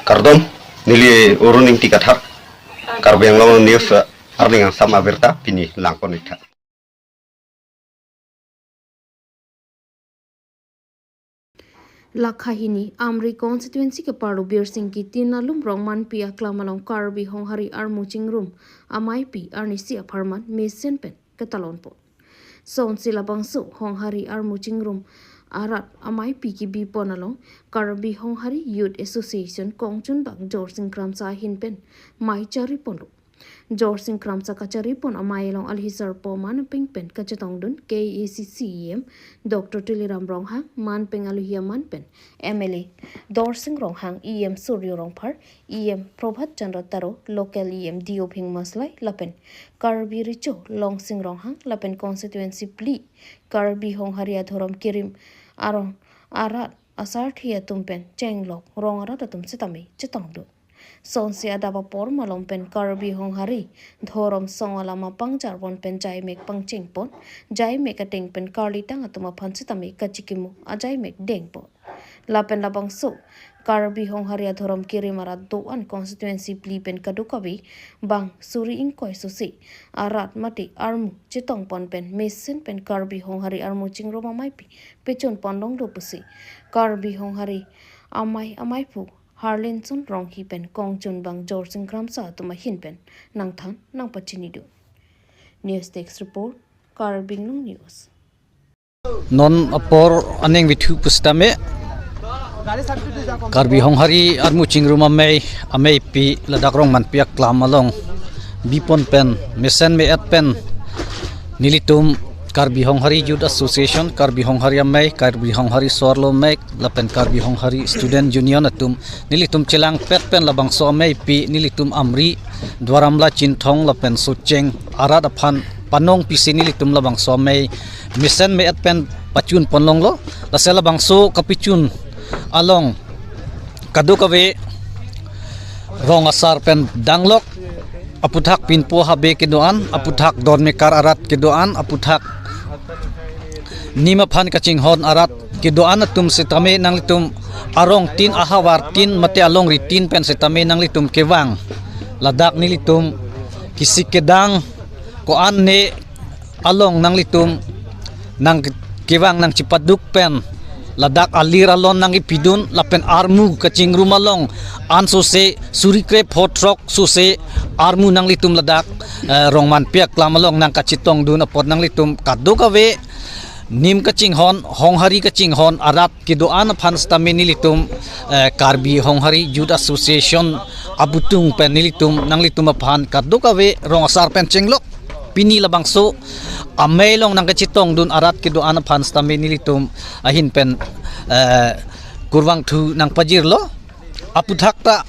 Kardom nili uruning tikathar Karbi Anglong news arning sama berta pini langkon itha. Lakhahini Amri constituency ke paru bir sing ki tinalum rongman pi aklamalong Karbi honghari armuching room amai pi arnisi aparman mesen pen ketalon po. Son sila bangso honghari armuching room arat amai pi ki bi ponalong Karbi honghari youth association kongchun bang jor sing kramsa hin pen mai chari ponlo. Jor sing kramsa kachari pon amai long alhisar po man ping pen kachatong dun KACCEM Dr. Tiliram Ronghang man peng aluhia man pen MLA Dor Sing Ronghang EM Suryo Rongphar EM Prabhat Chandra Taro local EM Dio Phing Maslai lapen Karbi Richo Long Sing Ronghang lapen constituency pli Karbi Hongharia Thoram Kirim Arong Arat Asar Thia Tumpen Chenglok Rong Arat Tum Sitami Chitong do Sonsi adaba por malom pen Karbi honghari thorom songala ma pangchar bon pen jai mek pangching pon jai mek ating pen karli tang atuma phansitami kachikimu ajai mek deng pon lapen labang so Karbi honghari thorom kirimara do an constituency pli pen kadukawi bang suri ingkoi susi arat mati armu chitong pon pen mesin pen Karbi honghari armu chingroma maipi pechon pondong do pusi Karbi honghari amai pu Harlinson rong hi pen kong chun bang jor sing kramsa tuma hin pen nang than nang pachini do. News Desk Report Karbi Anglong News. Non apor aneng vithu pustame Karbi honghari armu chingruma mai amei pi ladak rong man piak klam along bipon pen mesen me at pen nilitum Karbi honghari youth association Karbi honghari amei Karbi honghari sorlo mai lapen Karbi honghari student union atum nilitum chelang pet pen labang so amei pi nilitum amri dwaramla chinthong lapen sucheng arat aphan panong pisi nilitum labang so amei misen me at pen pachun ponlong lo lasela bangso kapichun along kadukawe rong asar pen danglok aputhak pinpo habe kedoan aputhak dormekar arat kedoan aputhak nima phan kaching hon arat kedoan atum setame nang litum arong tin ahawar tin mate along ritin pen setame nang litum kewang ladak nilitum kisik kedang ko an ne along nang litum nang kewang nang cipaduk pen ladak alir alon nang ipidun lapen armu kaching rumalong anso se surikrep hotrok suse armu nang litum ladak rongman piak klamalong nang kachitong dun apot nang litum kadukawe nim kaching hon honghari kaching hon arat kidoan phan stame nilitum Karbi honghari youth association abutung pen nilitum nang litum phan kadukawe rong asar pen chenglok pini labangso amelong nang kachitong dun arat kidoan phan stame nilitum ahin pen kurwang thu nang pajirlo aputhakta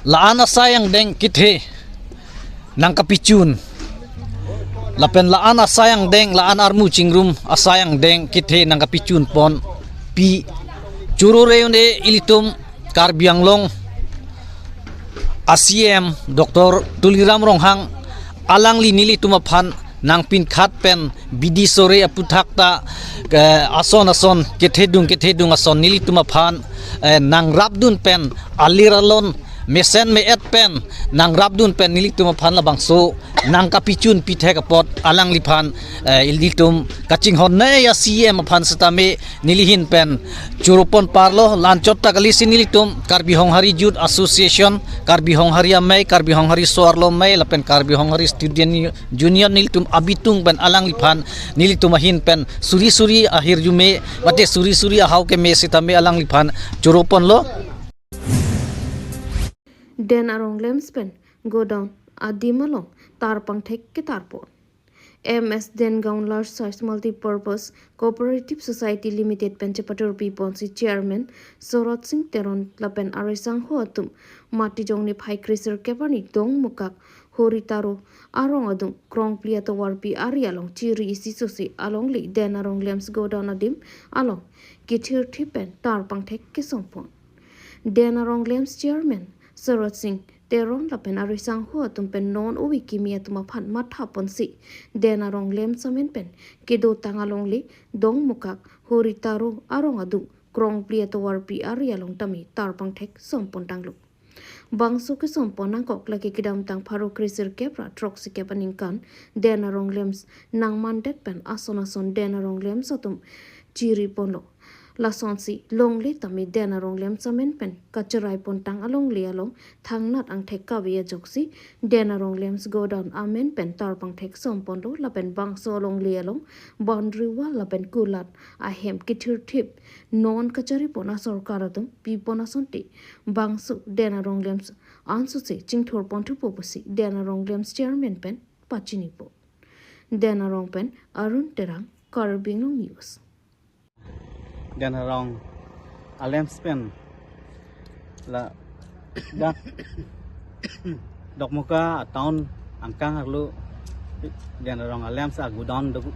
laana sayang deng kithe nang kapichun lapen laan asayang deng laan armu chingrum asayang deng kithe nang kapichun pon pi churureune ilitum Karbi Anglong ACM Dr. Tuliram Ronghang alangli nilitum aphan nang pin khat pen bidi sore aputhakta ason kithe dung ason nilitum aphan nang rabdun pen aliralon mesen me et pen nang rabdun pen nilitum aphan labangso nang kapichun pithe kapot alang liphan ilitum kaching hon ne ya CM aphan setame nilihin pen churupon parlo lanchot takalisi nilitum Karbi honghari youth association Karbi honghari amei Karbi honghari sorlo mei lapen Karbi honghari student union nilitum abitung pen alang liphan nilitum ahin pen suri akhir jume mate suri ahaw ke me setame alang liphan churupon lo Den arong lemspen go down adimalong tarpang thek ke tarpon MS Den Gaon Large Size Multi-Purpose Cooperative Society Limited Penchapatur Piponsi Chairman Sorot Singh Teron Lapen Arisang Hoatum Mati Jongni Pai Kriser Kepani Dong Mukak Horitaro Arong Adung Krong Pliato Warpi Arialong Chiri Isi Susi Along Li Den arong lems go down adim along Kitir Tipen Tarpang Thek ke Sompon Den arong lems Chairman Sorot Singh Teron lapen arisang huatum pen non uwi kimia tuma phan matha ponsi den arong lem samen pen kedo tangalong li dong mukak horitaro arong adu krong plia tawar pi area long tami tar pang thek som pon tang lu bang su ke som pon nang kok lagi kidam tang pharo krisir kepra trok si kepaning kan dena rong lems nang mandet pen ason dena rong lems atum chiri ponlo la sonsi longle tami dena rong lem samen pen kacharai pon tang along le along thang nat ang thek ka we joksi dena rong lems go down amen pen tar pang thek som pon lo la pen bang so long le along boundary wall la pen kulat a hem kithir thip non kachari pona sarkar atum pi pona sonti bang su dena rong lems ansu se chingthor pon thu poposi dena rong lems chairman pen pachini po dena rong pen arun terang Karbi Anglong news dan harong alem spen la dak dok muka tahun angkang harlu dan harong alem sa gudon dok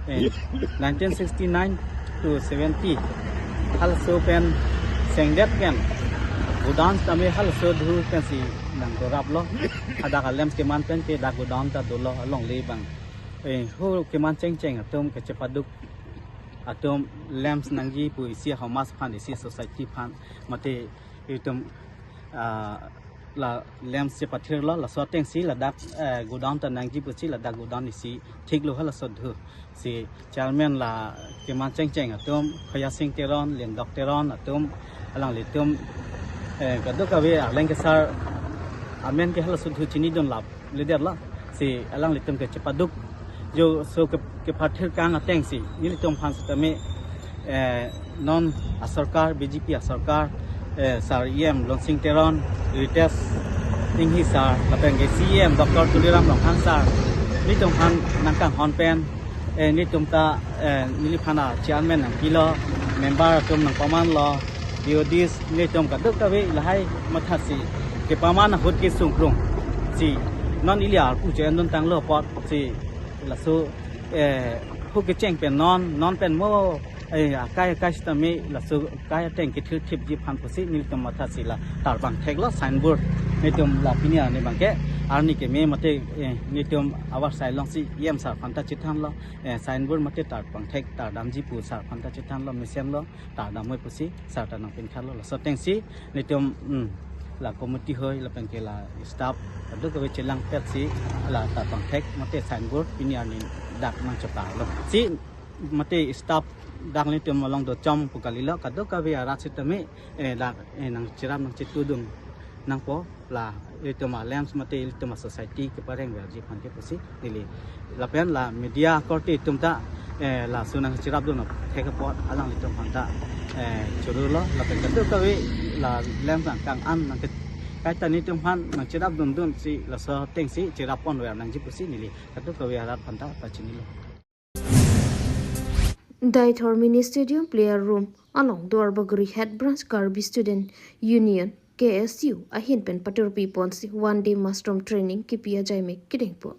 1969 to 70 hal so pen sengdet pen gudon tami hal so dhu pen si nang dorap lo ada alem ke man pen ke dak gudon ta dolo along le bang hu ke man cheng atom ke cepaduk atom lamps nangji pu isia hamas phan isia society phan mate itum la lamps se pathir lo la so teng si la dak godown ta nangji pu si la dak godown si thik lo hala so dhu si chairman la keman cheng atom khaya sing teron len dokteron atom alang le tum kadok ka we aleng ke sar amen ke hala so dhu chini don lap le der la si alang le tum ke chapaduk जो सो के फाठर कांग अटेंग सी निल तुम फांस तमे नॉन सरकार बीजेपी सरकार सार EM launching terrain रिटेस इंगी सार लपेंग के सीएम डॉक्टर तुलिराम लॉन्ग सार नि तुम फान नंकांग हॉन पेन नि तुम ता निल फाना चेयरमैन नंग किलो मेंबर तुम नंग पमान लॉ डिओडिस नि तुम का दुक तवे लहाई मथासी के पमान हुद के सुंग्रुंग सी नॉन इलिया कुचे अंदन तांग लो पॉट सी là số hút cái chèn pen non pen mô cái tami là số cái chèn cái thứ thiệp dịp hàng của sĩ như tầm mà thật sự là tạo bằng thạch lót signboard như tầm là pin này bằng cái anh cái mấy mà thế như tầm awar sai long sĩ em sản phẩm ta chết than lo signboard mà thế tạo bằng thạch tạo đam dịp của sản phẩm ta chết than lo mình xem lo tạo đam mê của sĩ sản ta nằm bên khăn lo là số tên sĩ như tầm là committee hơi là bằng cái là staff đó cái chuyện lăng pet sĩ là tạo bằng thạch mà thế signboard pin này đặt mang cho tạo lo sĩ mà thế staff đang lên tìm lòng đồ trong của cả lý lọ cả đó cái về ra system ấy là năng chỉ làm năng chỉ tu đường năng po là itu mà lamps mà thế itu mà society cái pareng về gì phần cái gì thì là bên là media corti chúng ta là số năng chỉ làm đường nó thay cái pot alang itu phần ta chủ yếu là bên cái đó cái là lamps càng ăn năng cái tani tum han năng chỉ làm đường si là so tên si chỉ làm pon về năng chỉ gì cái đó cái về ra phần ta và chỉ lo Daithor Mini Stadium Player Room along Duarbaguri Head Branch Karbi Student Union KSU ahin pen paturpi ponsi one day mushroom training kipia jaime kidingpo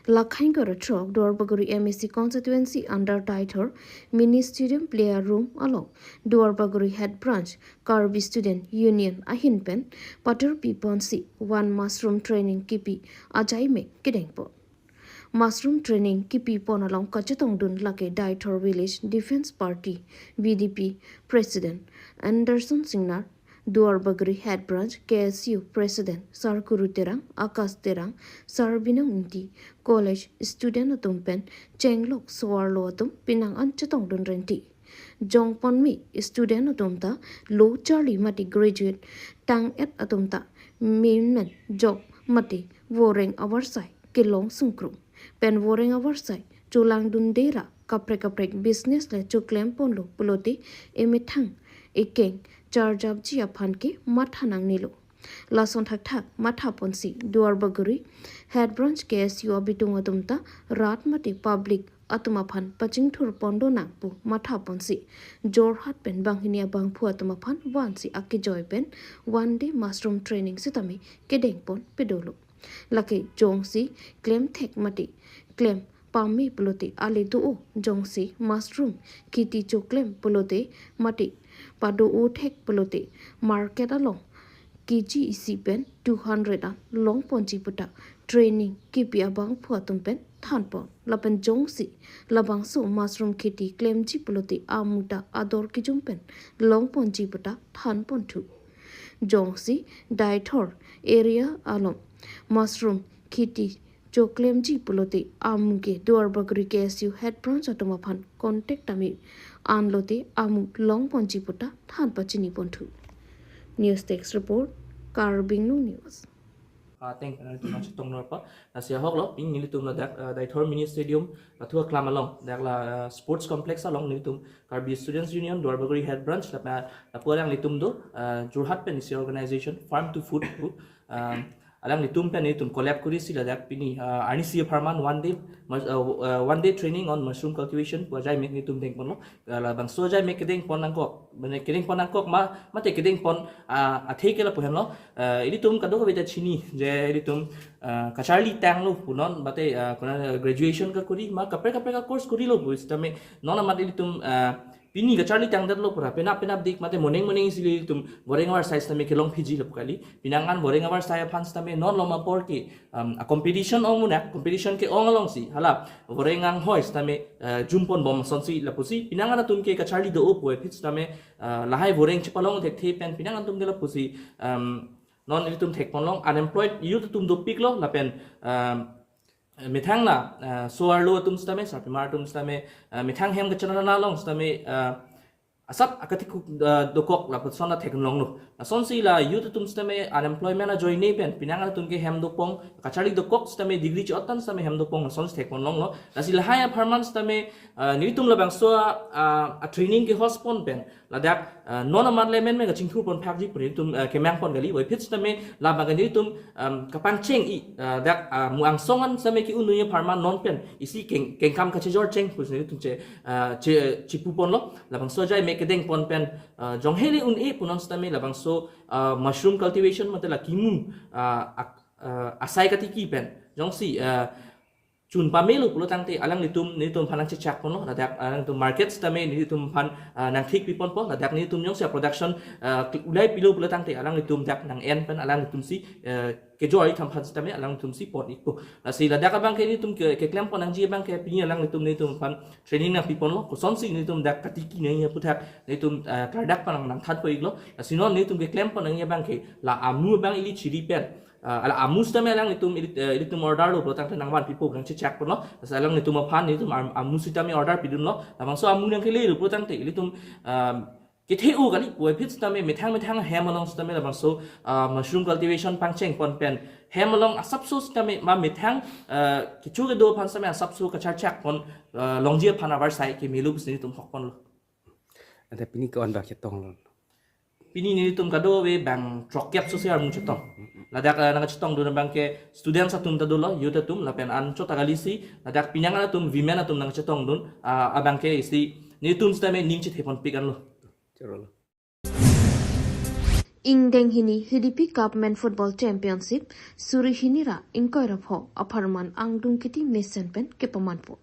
Lakhain Garatrok Duarbaguri MSC constituency under Daithor Mini Stadium Player Room along Duarbaguri Head Branch Karbi Student Union ahin pen paturpi ponsi one mushroom training kipi ajaime kidingpo Mushroom training kipi pon along kachatong dun lake Daithor Village Defense Party BDP President Anderson Singnar Duarbaguri Head Branch KSU President Sar Kuru Terang Akas Terang Sar Binang Inti College Student Atumpen Chenglok Swarlo Atum Pinang An Chatong Dun Renti Jongpon Mi Student Atumta Low Charlie Mati Graduate Tang Et Atumta Minman Job Mati Woreng Avarsai Kilong Sungkrum pen woreng avarsai chulang dun dera kaprek business le chuklem ponlo puloti emithang ekeng charge of ji aphan ke mathanang nilo lason thak matha ponsi Duarbaguri Head Branch KSU abitung atumta ratmati public atuma phan paching thur pondo nangpu matha ponsi jorhat pen banghinia bangphu atuma phan wansi akki joy pen one day mushroom training sitami kedeng pon pedolo laki jongsi claim thek mati claim pami pulote ali du jongsi mushroom kiti choklem pulote mati padu o thek pulote market along kg pen 200 long ponchi puta training kipi abang phuatum pen than pon lapen jongsi labang so mushroom kheti claim ji pulote amuta ador ki jumpen long pon ji pata than pon thu jongsi daithor area alom mushroom kheti jo claim ji pulote amuke duar bagri KSU head branch atoma phan contact ami anlote amu long pon ji pata than pachini pon thu news text report Karbi Anglong news thank you much tong norpa asia hok lo pin nilitum la dak daithor mini stadium athua klamalong dak la sports complex along nilitum Karbi students union dorbagori head branch la pulang litum do Jorhat pen is organization farm to food alang litum pen nilitum collab kuri sila dak pini arnisi farman one day training on mushroom cultivation wajai mek nitum deng pon lo la bang so jai mek kedeng pon angkok bane kedeng pon angkok ma te kedeng pon atheke la pohem lo ilitum kado beta chini je ilitum kacharli tang lo punon bate kona graduation ka kuri ma kapre ka course kuri lo buis tame nona ma ilitum pini kacharli tang dat lo pura pena dik mate morning sili ilitum boreng war size tame kelong phiji lo kali pinangan boreng war saya fans tame non lo ma por ki a competition omuna competition ke ongalong si hala borengang hoist tame jumpon bom sonsi la pusi pinangan tum ke kacharli do op we phits tame lahai boreng chipalong thek the pen pinangan tum de la pusi non ilitum thek ponlong unemployed youth tum do pik lo la pen mithang la soar lo tum stame sapimar tum stame mithang hem ka chana na long stame asap akati dokok la persona teknolong no sonsi la youth tum stame unemployment na join ne pen pinanga tum ke hem dopong kachari dokok stame degree chi otan stame hem dopong sons teknolong no lasi la haya performance stame nilitum la bang so a training ke hospon pen la dak non amat lemen me ka chingthur pon phak ji prin tum ke mang pon gali wai phit stame la bang nilitum kapang cheng i dak muang songan stame ki unuye pharma non pen isi keng kam ka chejor cheng pus nilitum che chipu pon lo la bang so jai me kedeng pon pen jongheli un e punon stame labang so mushroom cultivation matela kimu asai katiki pen jongsi chun pamelu pulo tangte alang nitum phanang chak pono ladak alang tu market stame nitum phan nang thik pipon po ladak nitum jong sia production ulai pilu pulo tangte alang nitum dak nang en pen alang nitum si ke joy tham phan stame alang nitum si pot ipo la si ladak abang ke nitum ke klem ponang ji bang ke pini alang nitum phan training nang pipon lo ko son si nitum dak katiki ne puthak nitum kardak panang nang that po iglo sinon nitum ke klem ponang ya bang ke la amu bang ili chiri pen ala amus tame lang itum order lo protang nang wan pipo nang check pon lo salang nitum phan nitum amus tame order pidun lo lamang so amu nang kele lo protang te ilitum ke theu gali poi phit tame methang hemalong tame lamang so mushroom cultivation pangcheng pon pen hemalong asapso tame ma methang kichu ke do phan tame asapso ka check pon longjia phan abar sai ke milu bis nitum hok pon lo ada pini ko anda ketong lo pini nitum kado we bang trokyap sosial mung chetong ladak nang chetong do bang ke student satum tadulo youth atum la pen an chota galisi ladak pinangan atum women atum nang chetong dun abang ke isi nitum stame ning che thepon pikan lo cerolo Ingdeng hini HDP Government Football Championship Suri hinira inkoirapho aparman angdung kiti mesen pen ke pamanpo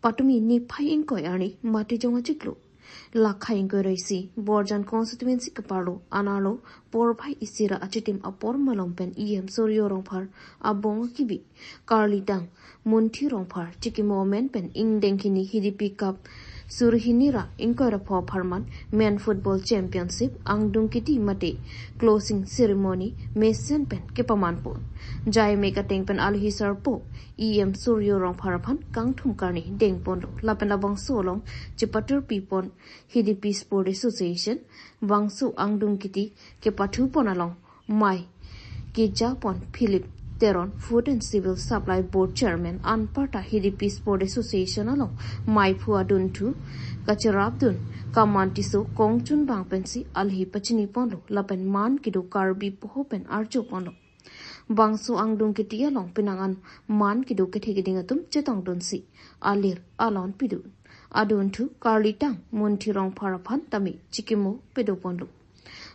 patumi ni phai inkoi ani mati jonga chiklo lakha inkoiraisi borjan constituency kapalo analo por bhai isira achitim apor malompen soryo rongphar abong kibi karlidang munthi rongphar chikimo men pen ingdeng hini HDP Cup Surhinira inkoira pho pharman men football championship angdung kiti mate closing ceremony mesen pen ke pamanpo jai meka tengpen alhi sarpo suryo rong pharaphan kangthum karni dengpon lapen labang solong chipatur pipon HDP Sport Association wangsu angdung kiti ke pathu ponalong mai ke japon Philip Teron Food and Civil Supply Board Chairman Anparta HDP Sport Association along Mai Phuadun tu Kacharabdun Kamantiso Kongchun Bangpensi Alhi Pachini Pondo Lapen Man Kido Karbi Pohopen Arjo Pondo Bangsu Angdung Kiti along Pinangan Man Kido Ketigidingatum Chetong Dunsi Alir Alon Pidu Adun tu Karli Tang Muntirong Parapan Tami Chikimo Pido Pondo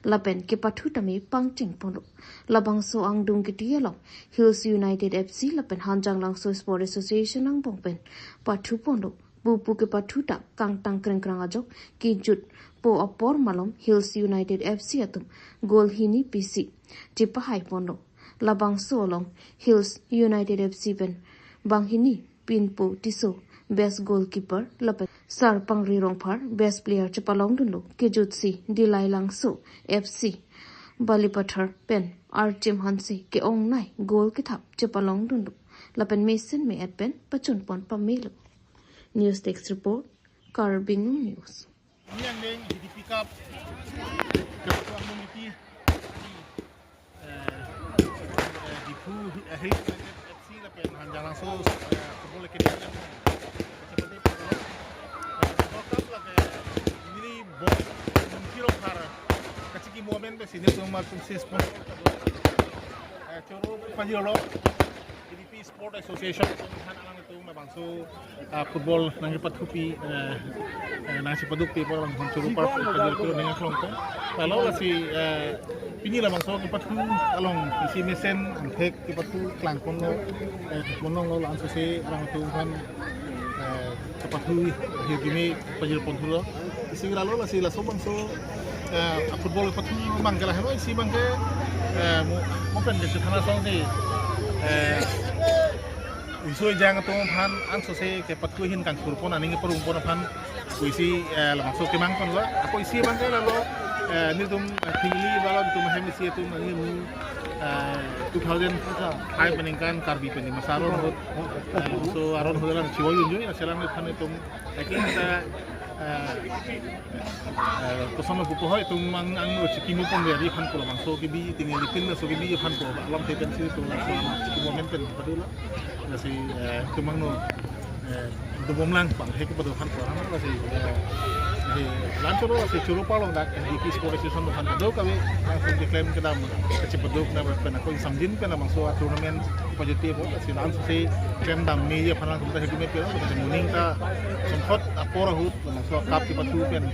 Lapen ke pathu tami pangching pondo labang so angdung kitialo Hills United FC lapen hanjang langso Sport Association ang bongpen pathu pondo bupu ke pathu ta kang tang kreng ajok ki jut po apor malom Hills United FC atum gol hini PC tipa hai pondo labang so long Hills United FC pen Banghini Pinpo Tiso Best Goalkeeper Lapen Sar Pangri Rongphar Best Player Chapalong Dunlo Kejutsi Dilai Langsu FC Balipathar Pen Artem Hansi Ke Ong Nai Goal Kitap Chapalong Dunlo Lapen Mason Me at Pen Pachun Pon Pamelo News Text Report Karbi Anglong News Yang deng di pick up ketua community di pu hit FC la pen hanjang langsung boleh ke dia seperti itu la ke ini bol kilo par keciki momen be sini semua sukses pun coro pajolo IDP Sport Association han alang itu memang so football nang patupi nasi paduk ti parang hancur par pajol ko nang klongko lalu la si pini la bangso ke patu along isi mesen hek ke patu klang kono monong lo anso se orang tu kan ke patu hegini pajol pontulo isi lalu la si la so bangso football patu mangkala hero isi bangke mo pen de sana song si isoi jang to phan an so se ke pat hin kang kur pon ani perung pon phan kuisi la so ke mang kon la ako isi bang ke la lo ni tum thili balon tum hem isi tum ani mu 2005 meningkan Karbi pening masaron hot so aron holan chiwo yun yun selang phan tum lagi kita kosong buku hoi tum mang ang chiki mu pon beri phan ko mang so ke bi tinggal dipin so ke bi phan ko alam te pen si tum chiki momen pen padula nasi tumang no dubom lang bang hek padu phan ko ram nasi lanchoro nasi churu palong dak DP Sport Association no phan do kawe ang declaim ke dam kecip padu na pen ko samjin pen mang so tournament pajeti bo nasi lan si kem dam mi ya phan lang kita hek me pero nasi muning ta sempat apora hut mang so kap ki patu pen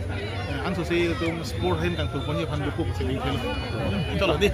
an so si tum sport hen kang tu pon ye phan du ku si kel chalo di